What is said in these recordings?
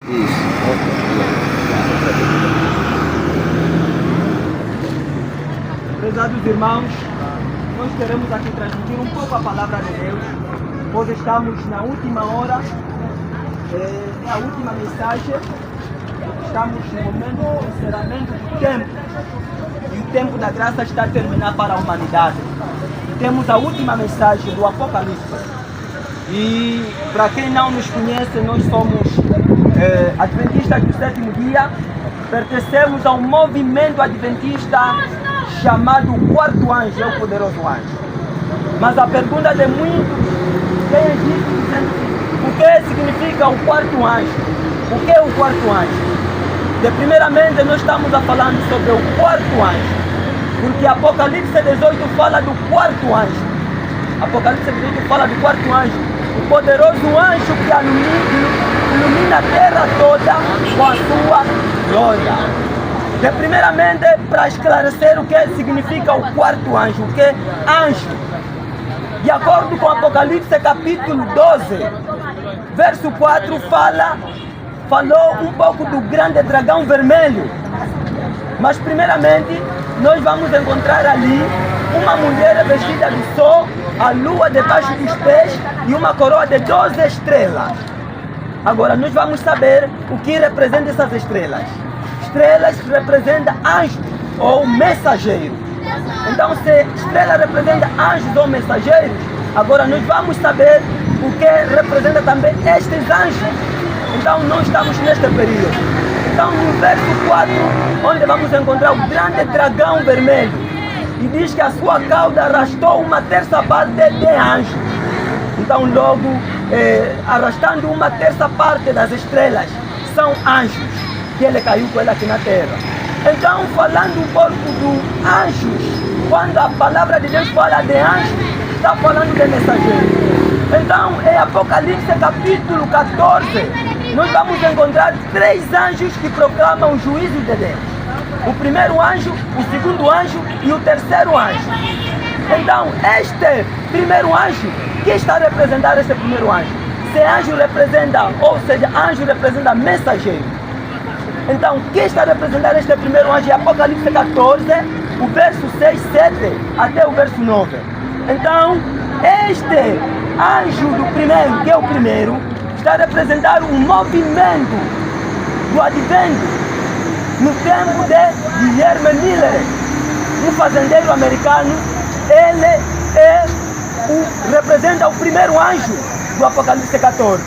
Isso. Prezados irmãos, nós queremos aqui transmitir um pouco a palavra de Deus, pois estamos na última hora, é a última mensagem, estamos no momento do encerramento do tempo, e o tempo da graça está a terminar para a humanidade. Temos a última mensagem do Apocalipse, e para quem não nos conhece, nós somos adventistas do sétimo dia, pertencemos a um movimento adventista chamado Quarto Anjo, é o poderoso anjo. Mas a pergunta de muitos tem dito dizendo o que significa o quarto anjo? O que é o quarto anjo? Primeiramente nós estamos a falando sobre o quarto anjo, porque Apocalipse 18 fala do quarto anjo. Apocalipse 18 fala do quarto anjo, o poderoso anjo que ilumina a terra toda com a sua glória. Primeiramente, para esclarecer o que significa o quarto anjo, o que é anjo. De acordo com Apocalipse capítulo 12, verso 4, falou um pouco do grande dragão vermelho. Mas primeiramente, nós vamos encontrar ali uma mulher vestida de sol, a lua debaixo dos pés e uma coroa de 12 estrelas. Agora, nós vamos saber o que representa essas estrelas. Estrelas representam anjos ou mensageiros. Então, se estrela representa anjos ou mensageiros, agora nós vamos saber o que representa também estes anjos. Então, nós estamos neste período. Então, no verso 4, onde vamos encontrar o grande dragão vermelho, e diz que a sua cauda arrastou uma terça parte de anjos. Então, logo, arrastando uma terça parte das estrelas, são anjos. Que ele caiu com ele aqui na terra. Então, falando um pouco dos anjos, quando a palavra de Deus fala de anjos, está falando de mensageiros. Então, em Apocalipse capítulo 14, nós vamos encontrar 3 anjos que proclamam o juízo de Deus. O primeiro anjo, o segundo anjo e o terceiro anjo. Então, este primeiro anjo, que está a representar este primeiro anjo? Se anjo representa, ou seja, anjo representa mensageiro. Então, o que está a representar este primeiro anjo? É Apocalipse 14, o verso 6, 7 até o verso 9. Então, este anjo do primeiro, que é o primeiro, está a representar um movimento do advento no tempo de Guilherme Miller, um fazendeiro americano. Ele representa o primeiro anjo do Apocalipse 14.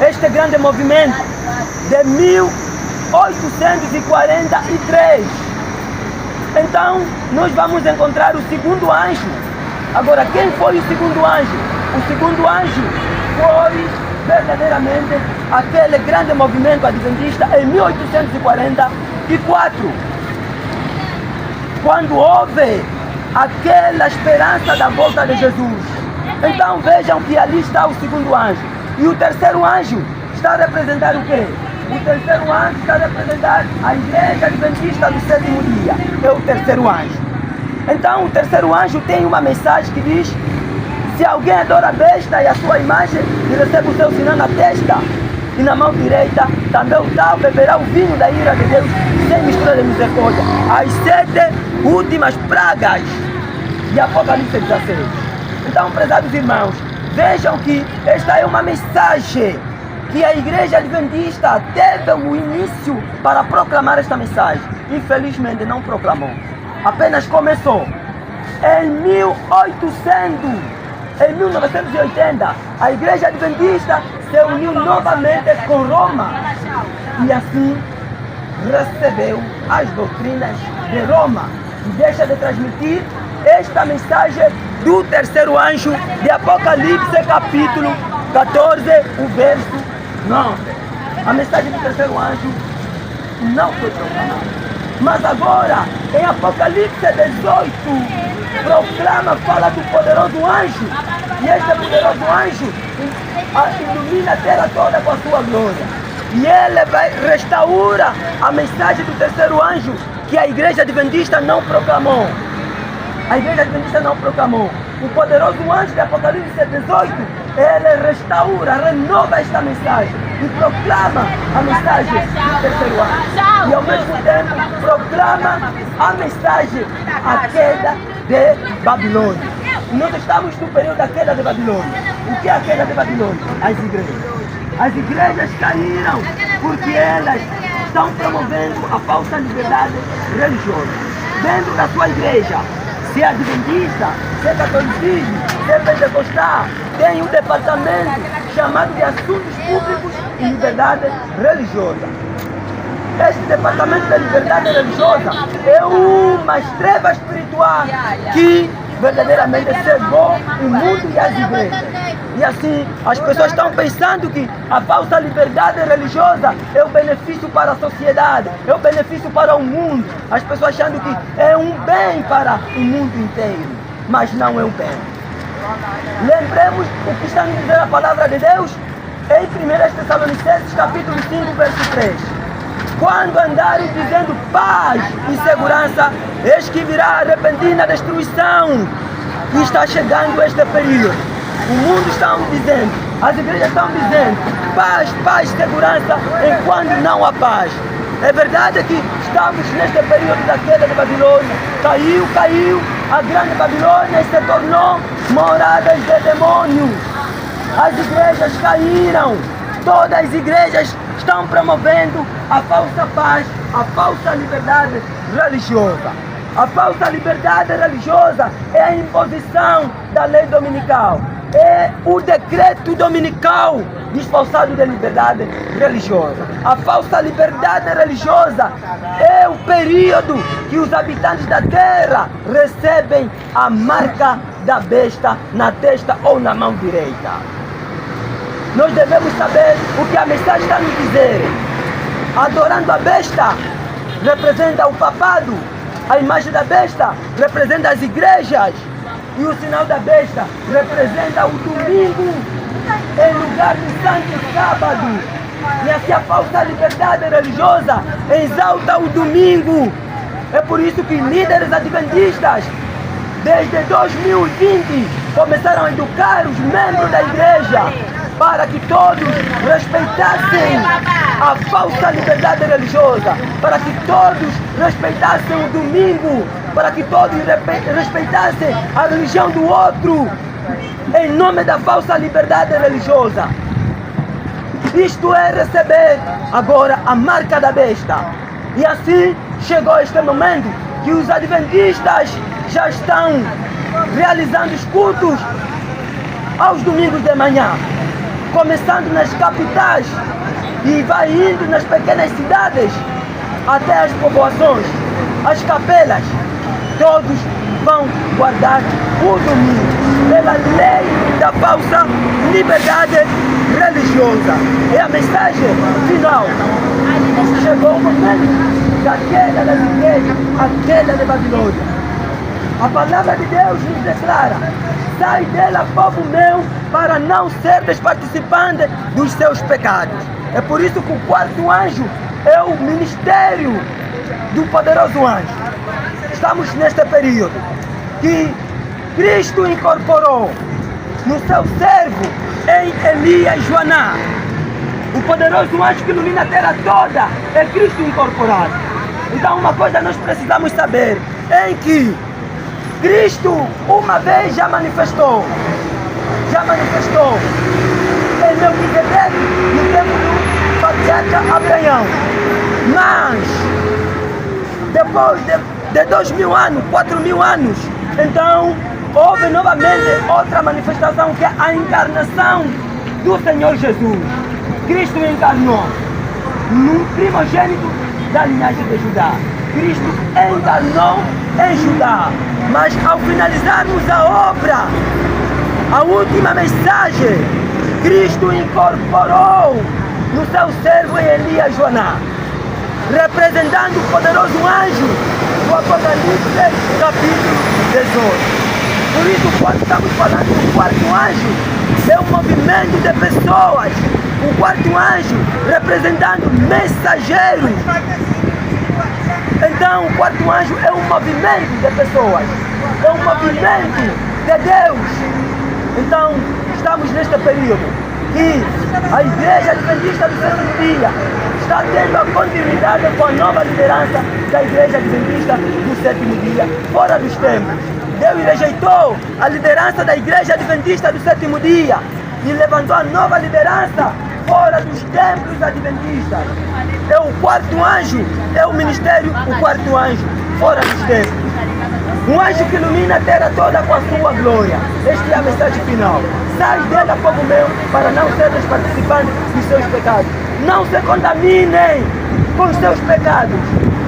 Este grande movimento de 1843. Então, nós vamos encontrar o segundo anjo. Agora, quem foi o segundo anjo? O segundo anjo foi verdadeiramente aquele grande movimento adventista em 1844, quando houve aquela esperança da volta de Jesus. Então, vejam que ali está o segundo anjo. E o terceiro anjo está a representar o quê? O terceiro anjo está a representar a igreja adventista do sétimo dia. É o terceiro anjo. Então, o terceiro anjo tem uma mensagem que diz: se alguém adora a besta e a sua imagem e recebe o seu sinal na testa e na mão direita, também o tal beberá o vinho da ira de Deus sem mistura de misericórdia. As 7 últimas pragas de Apocalipse 16. Então, prezados irmãos, vejam que esta é uma mensagem que a igreja adventista teve o início para proclamar esta mensagem. Infelizmente não proclamou, apenas começou. Em 1980, a igreja adventista se uniu novamente com Roma e assim recebeu as doutrinas de Roma e deixa de transmitir esta mensagem do terceiro anjo de Apocalipse capítulo 14, o verso 9. A mensagem do terceiro anjo não foi proclamada. Mas agora, em Apocalipse 18, fala do poderoso anjo. E este poderoso anjo ilumina a terra toda com a sua glória. E ele vai restaurar a mensagem do terceiro anjo que a igreja adventista não proclamou. A igreja adventista não proclamou. O poderoso anjo de Apocalipse 18, ele restaura, renova esta mensagem. e proclama a mensagem do terceiro anjo. E ao mesmo tempo proclama a mensagem, a queda de Babilônia. Nós estamos no período da queda de Babilônia. O que é a queda de Babilônia? As igrejas. As igrejas caíram porque elas estão promovendo a falsa liberdade religiosa. Dentro da sua igreja, se é adventista, se é catolicismo, se é pentecostal, tem um departamento chamado de assuntos públicos e liberdade religiosa. Este departamento de liberdade religiosa é uma treva espiritual que verdadeiramente cegou o mundo e as igrejas. E assim, as pessoas estão pensando que a falsa liberdade religiosa é um benefício para a sociedade, é um benefício para o mundo. As pessoas achando que é um bem para o mundo inteiro, mas não é um bem. Lembremos o que está nos dizendo a palavra de Deus em 1 Tessalonicenses capítulo 5, verso 3. Quando andarem dizendo paz e segurança, eis que virá a repentina destruição. E está chegando este período. O mundo está dizendo, as igrejas estão dizendo paz, paz, segurança, enquanto não há paz. É verdade que estamos neste período da queda de Babilônia. Caiu a grande Babilônia e se tornou moradas de demônios. As igrejas caíram. Todas as igrejas estão promovendo a falsa paz, a falsa liberdade religiosa. A falsa liberdade religiosa é a imposição da lei dominical. É o decreto dominical disfarçado de liberdade religiosa. A falsa liberdade religiosa é o período que os habitantes da terra recebem a marca da besta na testa ou na mão direita. Nós devemos saber o que a mensagem está nos dizendo. Adorando a besta representa o papado. A imagem da besta representa as igrejas. E o sinal da besta representa o domingo em lugar do santo sábado. E assim a falsa liberdade religiosa exalta o domingo. É por isso que líderes adventistas, desde 2020, começaram a educar os membros da igreja para que todos respeitassem a falsa liberdade religiosa, para que todos respeitassem o domingo, para que todos respeitassem a religião do outro, em nome da falsa liberdade religiosa. Isto é receber agora a marca da besta. E assim chegou este momento que os adventistas já estão realizando os cultos aos domingos de manhã, começando nas capitais e vai indo nas pequenas cidades até as povoações, as capelas. Todos vão guardar o domingo pela lei da falsa liberdade religiosa. É a mensagem final. Chegou o momento da queda das igrejas, a queda de Babilônia. A palavra de Deus nos declara: sai dela, povo meu, para não seres participante dos seus pecados. É por isso que o quarto anjo é o ministério do poderoso anjo. Estamos neste período que Cristo incorporou no seu servo em Elias e Joaná. O poderoso anjo que ilumina a terra toda é Cristo incorporado. Então uma coisa nós precisamos saber, em que Cristo uma vez já manifestou em Melquisedeque no tempo do patriarca Abraão. Mas depois de 2000 anos, 4000 anos, então houve novamente outra manifestação, que é a encarnação do Senhor Jesus. Cristo encarnou no primogênito da linhagem de Judá. Cristo encarnou em Judá. Mas ao finalizarmos a obra, a última mensagem, Cristo incorporou no seu servo em Elias e Joaná, representando o poderoso anjo do Apocalipse capítulo 18. Por isso, quando estamos falando do quarto anjo, é um movimento de pessoas. O quarto anjo representando mensageiros. Então, o quarto anjo é um movimento de pessoas, é um movimento de Deus. Então, estamos neste período que A Igreja Adventista do Sétimo Dia está tendo a continuidade com a nova liderança da Igreja Adventista do Sétimo Dia, fora dos templos. Deus rejeitou a liderança da Igreja Adventista do Sétimo Dia e levantou a nova liderança fora dos templos adventistas. É o quarto anjo, é o ministério, o quarto anjo, fora dos templos. Um anjo que ilumina a terra toda com a sua glória. Esta é a mensagem final. Sai dela, povo meu, para não serem participantes dos seus pecados. Não se contaminem com os seus pecados.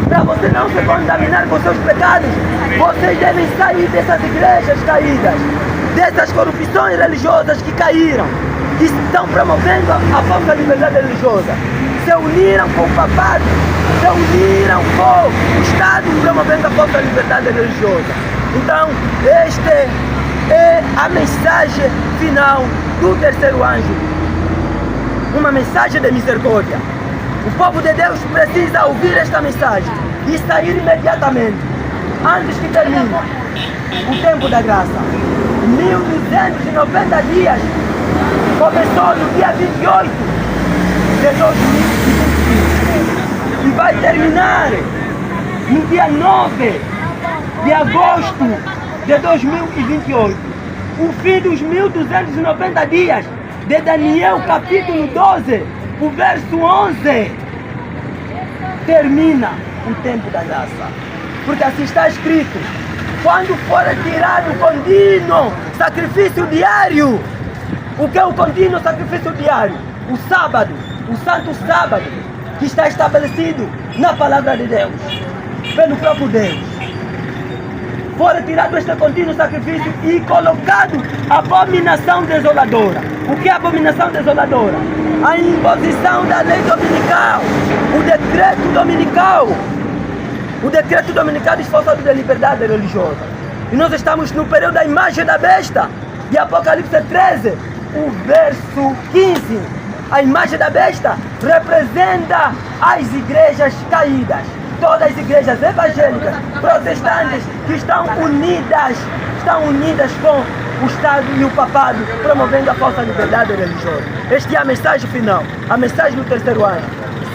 Para você não se contaminar com os seus pecados, vocês devem sair dessas igrejas caídas, dessas corrupções religiosas que caíram, que estão promovendo a falsa liberdade religiosa. Se uniram com o papado, se uniram com o Estado promovendo a falsa liberdade religiosa. Então, esta é a mensagem final do terceiro anjo. Uma mensagem de misericórdia. O povo de Deus precisa ouvir esta mensagem e sair imediatamente, antes que termine o tempo da graça. 1290 dias começou no dia 28 de 2025 e vai terminar no dia 9 de agosto de 2028. O fim dos 1290 dias de Daniel capítulo 12, o verso 11, termina o tempo da graça. Porque assim está escrito: quando for tirado o contínuo sacrifício diário. O que é o contínuo sacrifício diário? O sábado, o santo sábado, que está estabelecido na palavra de Deus, pelo próprio Deus. For tirado este contínuo sacrifício e colocado a abominação desoladora. O que é a abominação desoladora? A imposição da lei dominical, o decreto dominical. O decreto dominical disfarçado de liberdade religiosa. E nós estamos no período da imagem da besta, de Apocalipse 13, o verso 15. A imagem da besta representa as igrejas caídas. Todas as igrejas evangélicas, protestantes, que estão unidas com o Estado e o papado, promovendo a falsa liberdade religiosa. Esta é a mensagem final, a mensagem do terceiro anjo.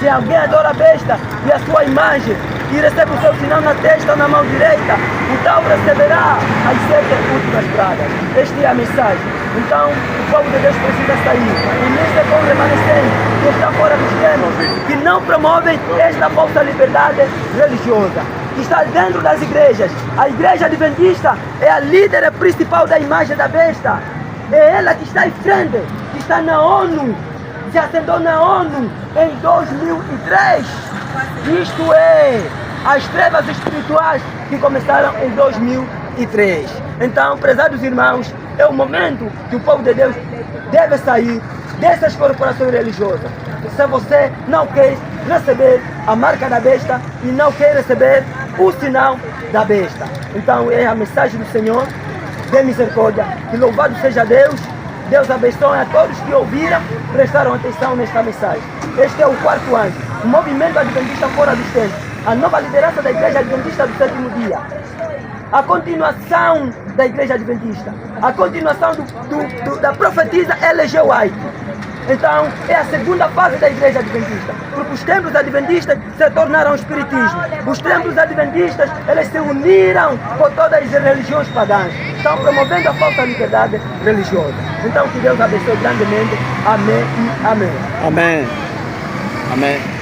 Se alguém adora a besta e a sua imagem, e recebe o seu sinal na testa ou na mão direita, o tal receberá as 7 últimas pragas. Esta é a mensagem. Então, o povo de Deus precisa sair, unir-se com o remanescente que está fora dos templos, que não promovem esta falsa liberdade religiosa, que está dentro das igrejas. A igreja adventista é a líder principal da imagem da besta. É ela que está em frente, que está na ONU, se assentou na ONU em 2003. Isto é, as trevas espirituais que começaram em 2003. Então, prezados irmãos, é o momento que o povo de Deus deve sair dessas corporações religiosas. Se você não quer receber a marca da besta e não quer receber o sinal da besta. Então, é a mensagem do Senhor de misericórdia. Que louvado seja Deus. Deus abençoe a todos que ouviram, prestaram atenção nesta mensagem. Este é o quarto anjo, o movimento adventista fora dos tempos, a nova liderança da Igreja Adventista do Sétimo Dia, a continuação da Igreja Adventista, a continuação da profetisa L.G. White. Então, é a segunda fase da Igreja Adventista, porque os templos adventistas se tornaram espiritismo. Os templos adventistas, eles se uniram com todas as religiões pagãs, estão promovendo a falsa liberdade religiosa. Então, que Deus abençoe grandemente. Amém e amém. Amém. Amém.